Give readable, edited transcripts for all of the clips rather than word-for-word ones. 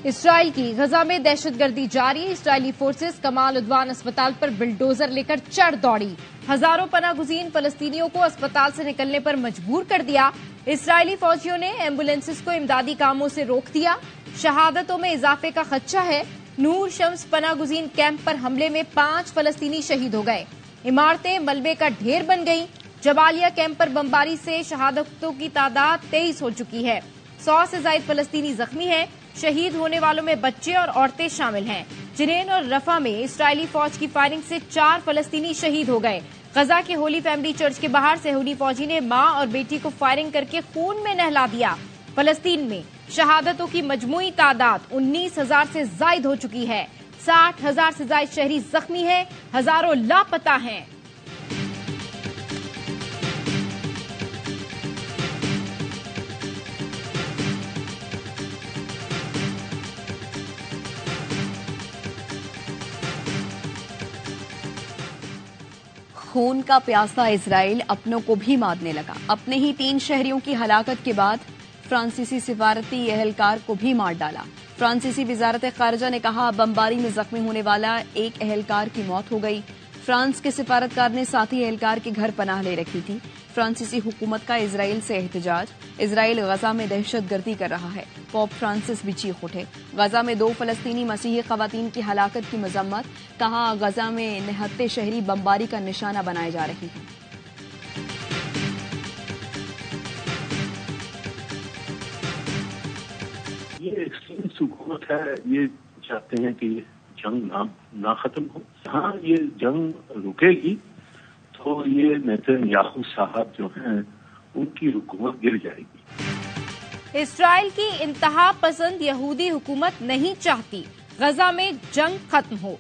Israel की गजा में दहशतगर्दी जारी। इस्राइली फोर्सेस कमाल उद्वान अस्पताल पर बिल्डोजर लेकर चढ़ दौड़ी। हजारों पनागुजीन फलस्तीनियों को अस्पताल से निकलने पर मजबूर कर दिया। इस्राइली फौजियों ने एम्बुलेंसेस को इमदादी कामों से रोक दिया। शहादतों में इजाफे का खदशा है। नूर शम्स पनागुजीन कैंप पर हमले में 5 फलस्तीनी शहीद हो गए। इमारतें मलबे का ढेर बन गईं। जबालिया कैंप पर बमबारी से शहादतों की तादाद 23 हो चुकी है। 100 से ज्यादा फलस्तीनी जख्मी हैं। शहीद होने वालों में बच्चे और औरतें शामिल हैं। जिनेन और रफा में इस्राइली फौज की फायरिंग से 4 फलस्तीनी शहीद हो गए। गजा के होली फैमिली चर्च के बाहर सेहूनी फौजी ने मां और बेटी को फायरिंग करके खून में नहला दिया। फलस्तीन में शहादतों की मजमूई तादाद 19,000 से जायद हो चुकी है। 60,000 से ज्यादा शहरी जख्मी हैं। हजारों लापता हैं। खून का प्यासा इजराइल अपनों को भी मारने लगा। अपने ही 3 शहरियों की हलाकत के बाद फ्रांसीसी सिफारती एहलकार को भी मार डाला। फ्रांसीसी वजारत खारजा ने कहा, बमबारी में जख्मी होने वाला एक एहलकार की मौत हो गई। फ्रांस के सिफारतकार ने साथी एहलकार के घर पनाह ले रखी थी। फ्रांसीसी हुकूमत का इजराइल से एहतजाज। इजराइल गजा में दहशतगर्दी कर रहा है। पोप फ्रांसिस भी चीख उठे। गजा में 2 फलस्तीनी मसीही खवातीन की हलाकत की मजम्मत। कहा, गजा में निहत्ते शहरी बमबारी का निशाना बनाए जा रहे हैं। ये एक्सट्रीमिस्ट हुकूमत है। ये चाहते हैं कि ये जंग ना खत्म हो। हाँ, ये जंग रुकेगी तो ये नेतन्याहू साहब जो हैं उनकी हुकूमत गिर जाएगी। इस्राइल की इंतहा पसंद यहूदी हुकूमत नहीं चाहती गजा में जंग खत्म हो।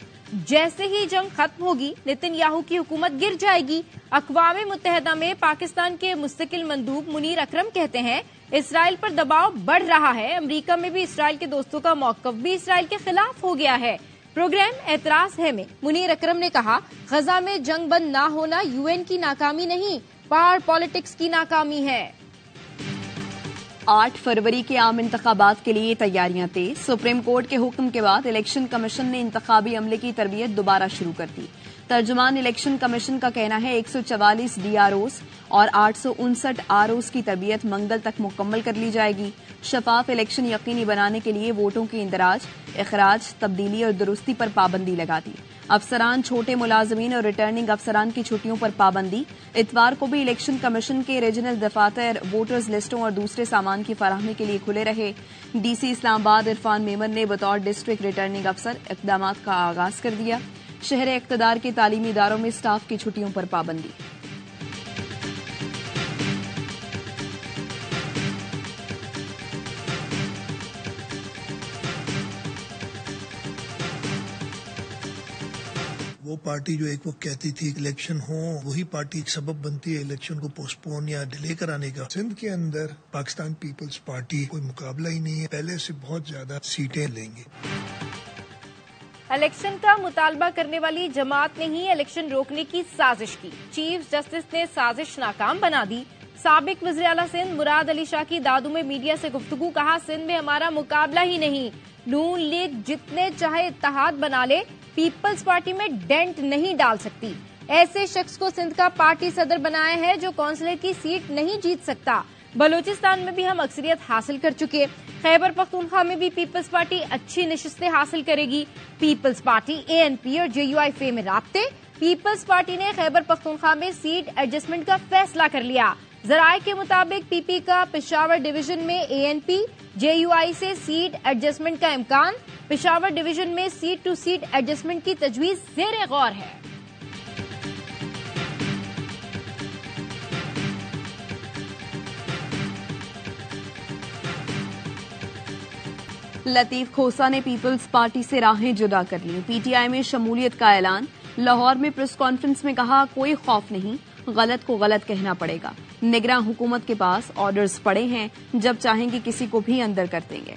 जैसे ही जंग खत्म होगी नेतन्याहू की हुकूमत गिर जाएगी। अक़वाम मुत्तहिदा में पाकिस्तान के मुस्तकिल मंदूब मुनीर अकरम कहते हैं, इसराइल पर दबाव बढ़ रहा है। अमेरिका में भी इसराइल के दोस्तों का मौक़िफ़ भी इसराइल के खिलाफ हो गया है। प्रोग्राम एतराज है में मुनीर अकरम ने कहा, गजा में जंग बंद ना होना यूएन की नाकामी नहीं, पावर पॉलिटिक्स की नाकामी है। 8 फरवरी के आम इंतखाबात के लिए तैयारियां तेज। सुप्रीम कोर्ट के हुक्म के बाद इलेक्शन कमीशन ने इंतखाबी अमले की तरबियत दोबारा शुरू कर दी। तर्जुमान इलेक्शन कमीशन का कहना है 144 डीआरओस और 859 आरओस की तरबियत मंगल तक मुकम्मल कर ली जाएगी। शफाफ इलेक्शन यकीनी बनाने के लिए वोटों की इंदराज, इखराज, तब्दीली और दुरुस्ती पर पाबंदी लगा दी। अफसरान, छोटे मुलाजमीन और रिटर्निंग अफसरान की छुट्टियों पर पाबंदी। इतवार को भी इलेक्शन कमीशन के रीजनल दफातर वोटर्स लिस्टों और दूसरे सामान की फराहमी के लिए खुले रहे। डीसी इस्लामाबाद इरफान मेमन ने बतौर डिस्ट्रिक्ट रिटर्निंग अफसर इक़दामात का आगाज कर दिया। शहर इक़्तिदार के तालीमी इदारों में स्टाफ की छुट्टियों पर पाबंदी। वो पार्टी जो एक वक्त कहती थी इलेक्शन हो, वही पार्टी सबब बनती है इलेक्शन को पोस्टपोन या डिले कराने का। सिंध के अंदर पाकिस्तान पीपल्स पार्टी कोई मुकाबला ही नहीं है, पहले से बहुत ज्यादा सीटें लेंगे। इलेक्शन का मुतालबा करने वाली जमात ने ही इलेक्शन रोकने की साजिश की। चीफ जस्टिस ने साजिश नाकाम बना दी। साबिक वज़ीर आला सिंध मुराद अली शाह की दादू में मीडिया से गुफ्तगू। कहा, सिंध में हमारा मुकाबला ही नहीं। नून लीग जितने चाहे इत्तेहाद बना ले, पीपल्स पार्टी में डेंट नहीं डाल सकती। ऐसे शख्स को सिंध का पार्टी सदर बनाया है जो काउंसिलर की सीट नहीं जीत सकता। बलूचिस्तान में भी हम अक्सरियत हासिल कर चुके। खैबर पख्तूनख्वा में भी पीपल्स पार्टी अच्छी नशिस्तें हासिल करेगी। पीपल्स पार्टी, एएनपी और जेयूआईफे में राब्ते। पीपल्स पार्टी ने खैबर पख्तूनख्वा में सीट एडजस्टमेंट का फैसला कर लिया। जराये के मुताबिक पीपी का पेशावर डिवीजन में एएनपी, जेयूआई से सीट एडजस्टमेंट का इम्कान। पेशावर डिवीजन में सीट टू सीट एडजस्टमेंट की तजवीज ज़ेरे गौर है। लतीफ खोसा ने पीपल्स पार्टी से राहें जुदा कर ली। पीटीआई में शमूलियत का ऐलान। लाहौर में प्रेस कॉन्फ्रेंस में कहा, कोई खौफ नहीं, गलत को गलत कहना पड़ेगा। निगरान हुकूमत के पास ऑर्डर्स पड़े हैं, जब चाहेंगे किसी को भी अंदर कर देंगे।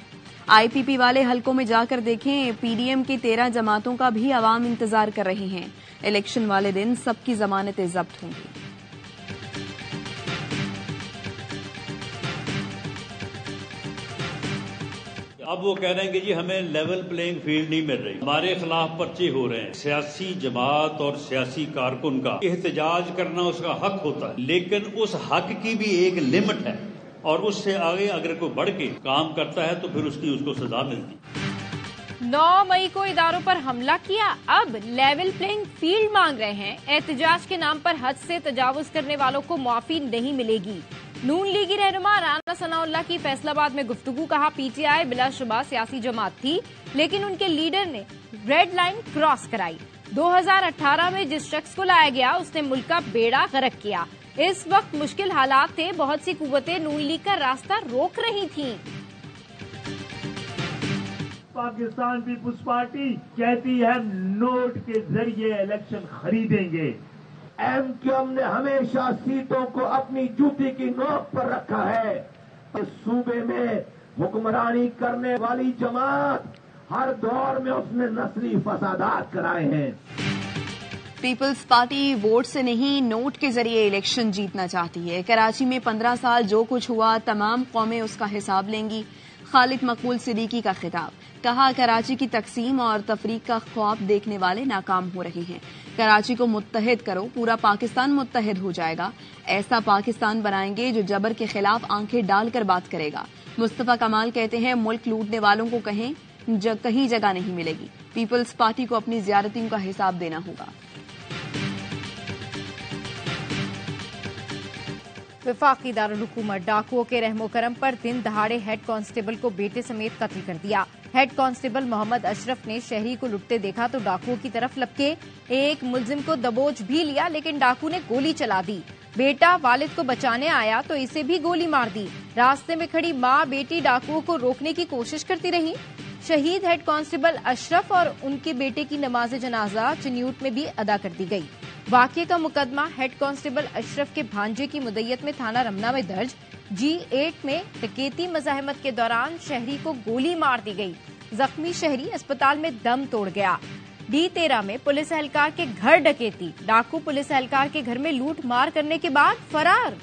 आईपीपी वाले हलकों में जाकर देखें, पीडीएम की 13 जमातों का भी अवाम इंतजार कर रहे हैं। इलेक्शन वाले दिन सबकी जमानतें जब्त होंगी। अब वो कह रहे हैं कि जी हमें लेवल प्लेइंग फील्ड नहीं मिल रही, हमारे खिलाफ पर्चे हो रहे हैं। सियासी जमात और सियासी कारकुन का एहतजाज करना उसका हक होता है, लेकिन उस हक की भी एक लिमिट है और उससे आगे अगर कोई बढ़ के काम करता है तो फिर उसको सजा मिलती। 9 मई को इदारों पर हमला किया, अब लेवल प्लेइंग फील्ड मांग रहे हैं। एहतजाज के नाम पर हद से तजावुज करने वालों को माफी नहीं मिलेगी। नून लीगी रहनुमा राना सनाउल्लाह की फैसलाबाद में गुफ्तगू, कहा पीटीआई बिलाशुबा सियासी जमात थी, लेकिन उनके लीडर ने रेड लाइन क्रॉस कराई। 2018 में जिस शख्स को लाया गया उसने मुल्क का बेड़ा गर्क किया। इस वक्त मुश्किल हालात थे, बहुत सी कुव्वतें नून लीग का रास्ता रोक रही थीं। पाकिस्तान पीपुल्स पार्टी कहती है नोट के जरिए इलेक्शन खरीदेंगे। एमक्यूएम ने हमेशा सीटों को अपनी जूती की नोक पर रखा है। इस सूबे में हुक्मरानी करने वाली जमात हर दौर में उसने नस्ली फसादात कराए हैं। पीपल्स पार्टी वोट से नहीं नोट के जरिए इलेक्शन जीतना चाहती है। कराची में 15 साल जो कुछ हुआ तमाम कौमें उसका हिसाब लेंगी। खालिद मकबूल सिद्दीकी का खिताब, कहा कराची की तकसीम और तफरीक का ख्वाब देखने वाले नाकाम हो रहे हैं। कराची को मुत्तहिद करो, पूरा पाकिस्तान मुत्तहिद हो जाएगा। ऐसा पाकिस्तान बनाएंगे जो जबर के खिलाफ आंखें डालकर बात करेगा। मुस्तफा कमाल कहते हैं मुल्क लूटने वालों को कहीं जगह नहीं मिलेगी। पीपल्स पार्टी को अपनी ज़ियारतियों का हिसाब देना होगा। वफाकी दारुल हुकूमत डाकुओं के रहमो करम पर दिन दहाड़े हेड कांस्टेबल को बेटे समेत कत्ल कर दिया। हेड कांस्टेबल मोहम्मद अशरफ ने शहरी को लुटते देखा तो डाकुओं की तरफ लपके एक मुलजिम को दबोच भी लिया, लेकिन डाकू ने गोली चला दी। बेटा वालिद को बचाने आया तो इसे भी गोली मार दी। रास्ते में खड़ी मां बेटी डाकुओं को रोकने की कोशिश करती रही। शहीद हेड कांस्टेबल अशरफ और उनके बेटे की नमाज जनाजा चन्यूट में भी अदा कर दी गई। वाकये का मुकदमा हेड कांस्टेबल अशरफ के भांजे की मुद्दत में थाना रमना में दर्ज। G8 में डकैती मज़ाहमत के दौरान शहरी को गोली मार दी गई। जख्मी शहरी अस्पताल में दम तोड़ गया। D13 में पुलिस एहलकार के घर डकैती, डाकू पुलिस एहलकार के घर में लूट मार करने के बाद फरार।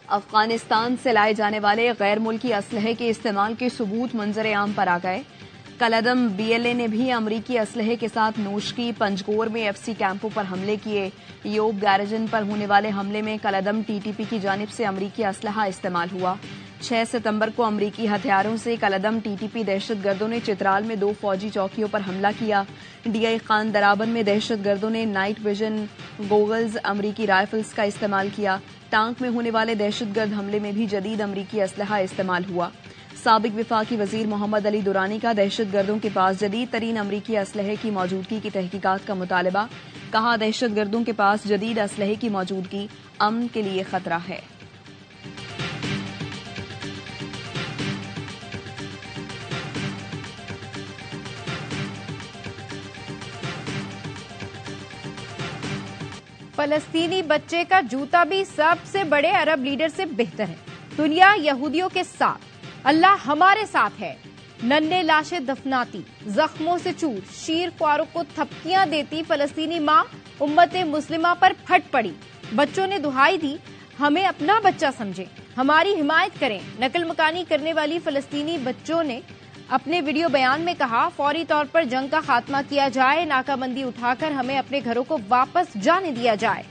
अफगानिस्तान से लाए जाने वाले गैर मुल्की असलहे के इस्तेमाल के सबूत मंजर आम पर आ गए। कलअदम BLA ने भी अमरीकी असलहे के साथ नोश की। पंजगोर में FC कैंपों पर हमले किए। योब गैरेजन पर होने वाले हमले में कलअदम TTP की जानिब से अमरीकी असलहा इस्तेमाल हुआ। 6 सितंबर को अमरीकी हथियारों से कलअदम TTP दहशतगर्दों ने चित्राल में 2 फौजी चौकियों पर हमला किया। DI खान दराबन में दहशतगर्दों ने नाइट विजन गोगल्स, अमरीकी राइफल्स का इस्तेमाल किया। टांक में होने वाले दहशतगर्द हमले में भी जदीद अमरीकी असलहा इस्तेमाल हुआ। साबिक वफाकी वजीर मोहम्मद अली दुरानी का दहशतगर्दों के पास जदीद तरीन अमरीकी असलहे की मौजूदगी की तहकीकात का मुतालबा, कहा दहशतगर्दों के पास जदीद असलहे की मौजूदगी अमन के लिए खतरा है। फलस्तीनी बच्चे का जूता भी सबसे बड़े अरब लीडर से बेहतर है। दुनिया यहूदियों के साथ, अल्लाह हमारे साथ है। नन्हे लाशें दफनाती, जख्मों से चूर, शीर फारूक को थपकियां देती फलस्तीनी मां उम्मत मुस्लिमा पर फट पड़ी। बच्चों ने दुहाई दी, हमें अपना बच्चा समझें, हमारी हिमायत करें। नकल मकानी करने वाली फलस्तीनी बच्चों ने अपने वीडियो बयान में कहा, फौरी तौर पर जंग का खात्मा किया जाए, नाकाबंदी उठाकर हमें अपने घरों को वापस जाने दिया जाए।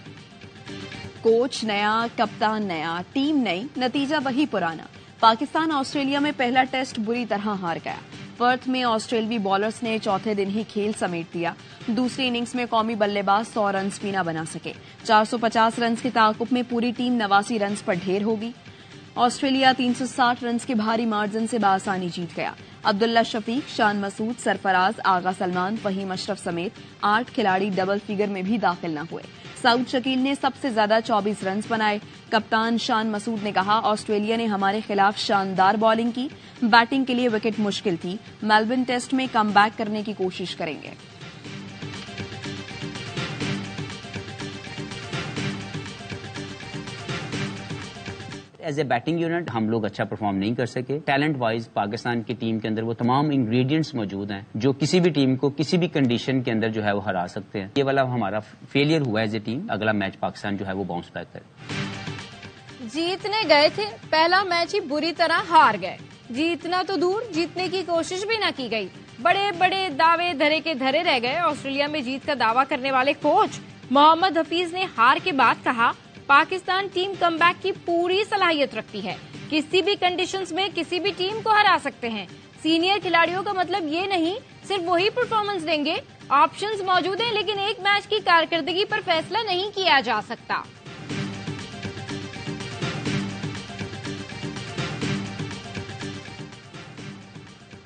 कोच नया, कप्तान नया, टीम नई, नतीजा वही पुराना। पाकिस्तान ऑस्ट्रेलिया में पहला टेस्ट बुरी तरह हार गया। पर्थ में ऑस्ट्रेलवी बॉलर्स ने चौथे दिन ही खेल समेट दिया। दूसरी इनिंग्स में कौमी बल्लेबाज 100 रन भी न बना सके। 450 रन के ताकुब में पूरी टीम 89 रन पर ढेर होगी। ऑस्ट्रेलिया 360 रन के भारी मार्जिन से बासानी जीत गया। अब्दुल्ला शफीक, शान मसूद, सरफराज, आगा सलमान, फहीम अशरफ समेत 8 खिलाड़ी डबल फिगर में भी दाखिल न हुए। सऊद शकील ने सबसे ज्यादा 24 रन बनाए। कप्तान शान मसूद ने कहा, ऑस्ट्रेलिया ने हमारे खिलाफ शानदार बॉलिंग की। बैटिंग के लिए विकेट मुश्किल थी। मेलबर्न टेस्ट में कमबैक करने की कोशिश करेंगे। एज ए बैटिंग यूनिट हम लोग अच्छा परफॉर्म नहीं कर सके। टैलेंट वाइज पाकिस्तान की टीम के अंदर वो तमाम इंग्रेडिएंट्स मौजूद हैं जो किसी भी टीम को किसी भी कंडीशन के अंदर जो है वो हरा सकते हैं। ये वाला हमारा फेलियर हुआ एज ए टीम। अगला मैच पाकिस्तान जो है वो बाउंस बैक करे। जीतने गए थे, पहला मैच ही बुरी तरह हार गए। जीतना तो दूर, जीतने की कोशिश भी न की गई। बड़े बड़े दावे धरे के धरे रह गए। ऑस्ट्रेलिया में जीत का दावा करने वाले कोच मोहम्मद हफीज ने हार के बाद कहा, पाकिस्तान टीम कमबैक की पूरी सलाहियत रखती है, किसी भी कंडीशंस में किसी भी टीम को हरा सकते हैं। सीनियर खिलाड़ियों का मतलब ये नहीं सिर्फ वही परफॉर्मेंस देंगे, ऑप्शंस मौजूद हैं, लेकिन एक मैच की कारकर्दगी पर फैसला नहीं किया जा सकता।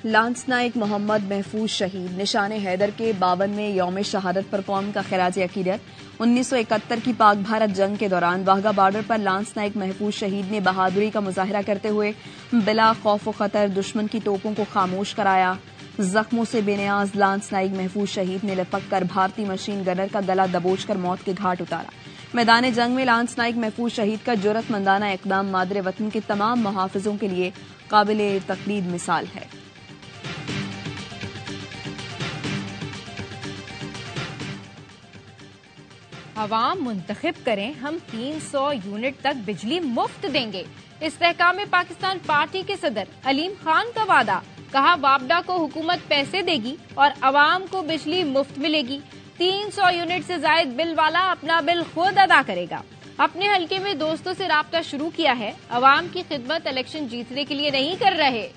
लांस नाइक मोहम्मद महफूज शहीद, निशाने हैदर के 52वें यौम शहादत पर कौम का खिराज अकीदत। 1971 की पाक भारत जंग के दौरान वाघा बॉर्डर पर लांस नाइक महफूज शहीद ने बहादुरी का मुजाहरा करते हुए बिला खौफ व खतर दुश्मन की तोपों को खामोश कराया। जख्मों से बेनियाज लांस नाइक महफूज शहीद ने लपक कर भारतीय मशीन गनर का गला दबोचकर मौत के घाट उतारा। मैदान जंग में लांस नाइक महफूज शहीद का जुर्रतमंदाना इकदाम मादरे वतन के तमाम मुहाफिजों के लिए काबिल तकलीद मिसाल है। अवाम मुंतखब करें, हम 300 यूनिट तक बिजली मुफ्त देंगे। इस्तेहकाम पाकिस्तान पार्टी के सदर अलीम खान का वादा, कहा वापडा को हुकूमत पैसे देगी और अवाम को बिजली मुफ्त मिलेगी। 300 यूनिट से जायद बिल वाला अपना बिल खुद अदा करेगा। अपने हल्के में दोस्तों से राब्ता शुरू किया है, अवाम की खिदमत इलेक्शन जीतने के लिए नहीं कर रहे।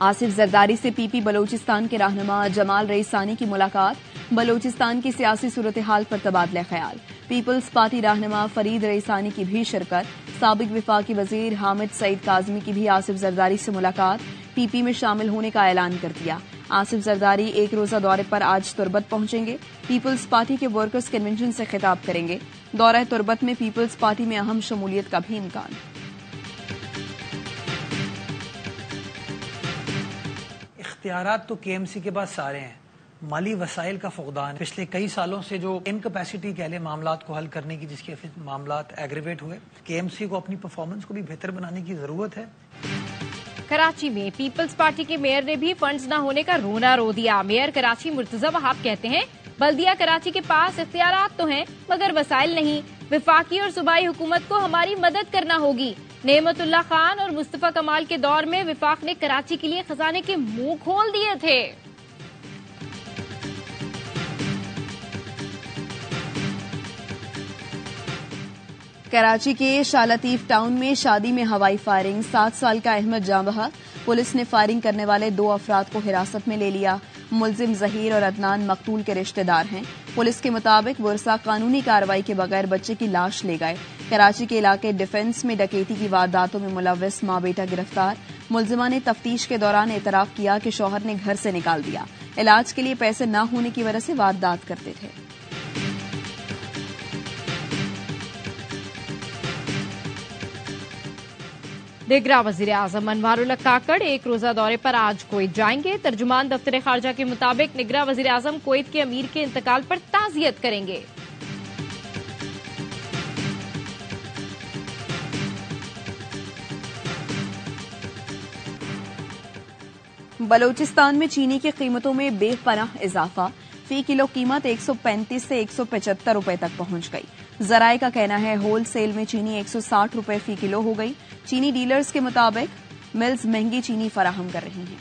आसिफ जरदारी से पीपी बलोचिस्तान के रहनुमा जमाल रईसानी की मुलाकात, बलोचिस्तान की सियासी सूरत हाल पर तबादला ख्याल। पीपल्स पार्टी रहनुमा फरीद रईसानी की भी शिरकत। साबिक विफाकी वजीर हामिद सईद काजमी की भी आसिफ जरदारी से मुलाकात, पीपी में शामिल होने का ऐलान कर दिया। आसिफ जरदारी एक रोजा दौरे पर आज तुर्बत पहुंचेंगे। पीपल्स पार्टी के वर्कर्स कन्वेंशन से खिताब करेंगे। दौरा तुर्बत में पीपल्स पार्टी में अहम शमूलियत का भी इम्कान। इख्तियारात तो केएमसी के पास सारे हैं, माली वसाइल का फुकदान। पिछले कई सालों से जो इनकैपेसिटी कह ले मामलात को हल करने की, जिसके मामलात एग्रीवेट हुए, केएमसी को अपनी परफॉर्मेंस को भी बेहतर बनाने की जरूरत है। कराची में पीपल्स पार्टी के मेयर ने भी फंड्स न होने का रोना रो दिया। मेयर कराची मुर्तजा वहाब कहते हैं, बल्दिया कराची के पास इख्तियारात तो हैं मगर वसाइल नहीं। विफाकी और सूबाई हुकूमत को हमारी मदद करना होगी। नेमतुल्लाह खान और मुस्तफा कमाल के दौर में विफाक ने कराची के लिए खजाने के मुंह खोल दिए थे। कराची के शाह लतीफ टाउन में शादी में हवाई फायरिंग, 7 साल का अहमद जाँ बहक। पुलिस ने फायरिंग करने वाले 2 अफराद को हिरासत में ले लिया। मुलजिम जहीर और अदनान मकतूल के रिश्तेदार हैं। पुलिस के मुताबिक वर्सा कानूनी कार्रवाई के बगैर बच्चे की लाश ले गए। कराची के इलाके डिफेंस में डकैती की वारदातों में मुलव्वस माँ बेटा गिरफ्तार। मुलजिमा ने तफ्तीश के दौरान एतराफ किया कि शौहर ने घर से निकाल दिया। इलाज के लिए पैसे न होने की वजह से वारदात करते थे। निगरां वजीर आजम अनवारुल्लाह काकड़ एक रोजा दौरे पर आज कुवैत जाएंगे। तर्जुमान दफ्तर खारजा के मुताबिक निगरां वजीर आजम कुवैत के अमीर के इंतकाल पर ताज़ियत करेंगे। बलोचिस्तान में चीनी की कीमतों में बेपनाह इजाफा, फी किलो कीमत 135 से 175 रुपए तक पहुंच गई। जराये का कहना है होल सेल में चीनी 160 रुपए फी किलो हो गई। चीनी डीलर्स के मुताबिक मिल्स महंगी चीनी फराहम कर रही हैं।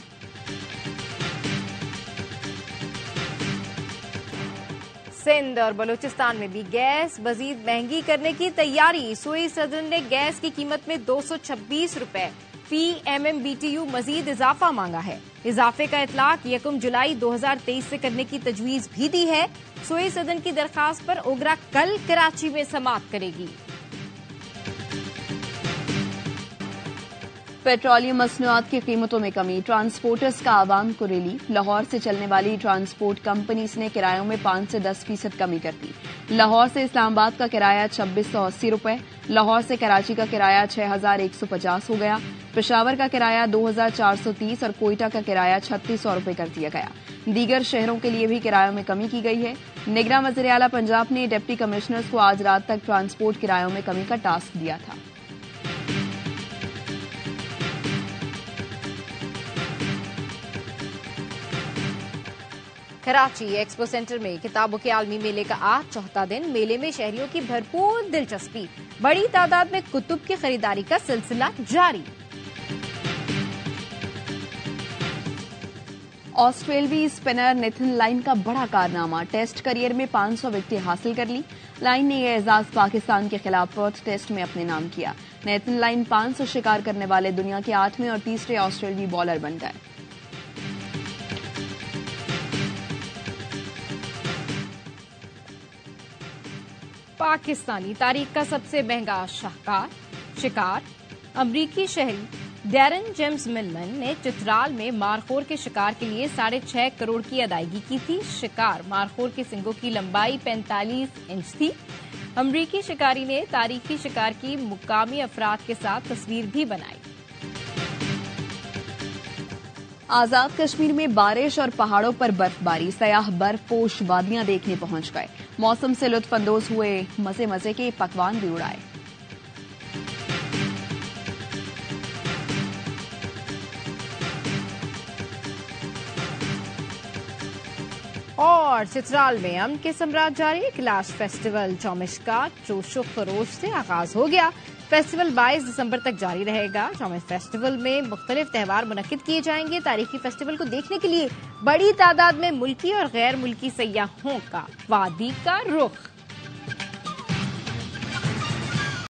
सिंध और बलूचिस्तान में भी गैस मजीद महंगी करने की तैयारी। सूई सदन ने गैस की कीमत में 226 रुपए फी MMBTU मजीद इजाफा मांगा है। इजाफे का इतलाक 1 जुलाई 2023 से करने की तजवीज भी दी है। सूई सदन की दरखास्त पर ओगरा कल कराची में समाअत करेगी। पेट्रोलियम मसनूआत की कीमतों में कमी, ट्रांसपोर्टर्स का आवाम को रिलीफ। लाहौर से चलने वाली ट्रांसपोर्ट कंपनीज ने किरायों में 5 से 10% कमी कर दी। लाहौर से इस्लामाबाद का किराया 2680 रुपए, लाहौर से कराची का किराया 6,150 हो गया। पेशावर का किराया 2,430 और कोयटा का किराया 3,600 रुपए कर दिया गया। दीगर शहरों के लिए भी किरायों में कमी की गई है। निगरान वज़ीर आला पंजाब ने डिप्टी कमिश्नर्स को आज रात तक ट्रांसपोर्ट किरायों में कमी का टास्क दिया था। कराची एक्सपो सेंटर में किताबों के आलमी मेले का आज चौथा दिन। मेले में शहरियों की भरपूर दिलचस्पी, बड़ी तादाद में कुतुब की खरीदारी का सिलसिला जारी। ऑस्ट्रेलवी स्पिनर नेथन लाइन का बड़ा कारनामा, टेस्ट करियर में 500 विकेटें हासिल कर ली। लाइन ने यह एजाज पाकिस्तान के खिलाफ पर्थ टेस्ट में अपने नाम किया। नेथन लाइन 500 शिकार करने वाले दुनिया के 8वें और तीसरे ऑस्ट्रेलवी बॉलर बन गए। पाकिस्तानी तारीख का सबसे महंगा शिकार अमरीकी शहरी डैरन जेम्स मिलमन ने चित्राल में मारखोर के शिकार के लिए 6.5 करोड़ की अदायगी की थी। शिकार मारखोर के सिंगों की लंबाई 45 इंच थी। अमरीकी शिकारी ने तारीखी शिकार की मुकामी अफराद के साथ तस्वीर भी बनाई। आजाद कश्मीर में बारिश और पहाड़ों पर बर्फबारी, सयाह बर्फपोश वादियां देखने पहुंच गए। मौसम से लुत्फ अंदोज हुए, मजे मजे के पकवान भी उड़ाए। और चित्राल में अमन के सम्राट जारी। कैलाश फेस्टिवल चौमिश का जोशो खरोश से आगाज हो गया। फेस्टिवल 22 दिसंबर तक जारी रहेगा। चौमिश फेस्टिवल में मुख्तलिफ त्यौहार मुनक्किद किए जाएंगे। तारीखी फेस्टिवल को देखने के लिए बड़ी तादाद में मुल्की और गैर मुल्की सयाहों का वादी का रुख।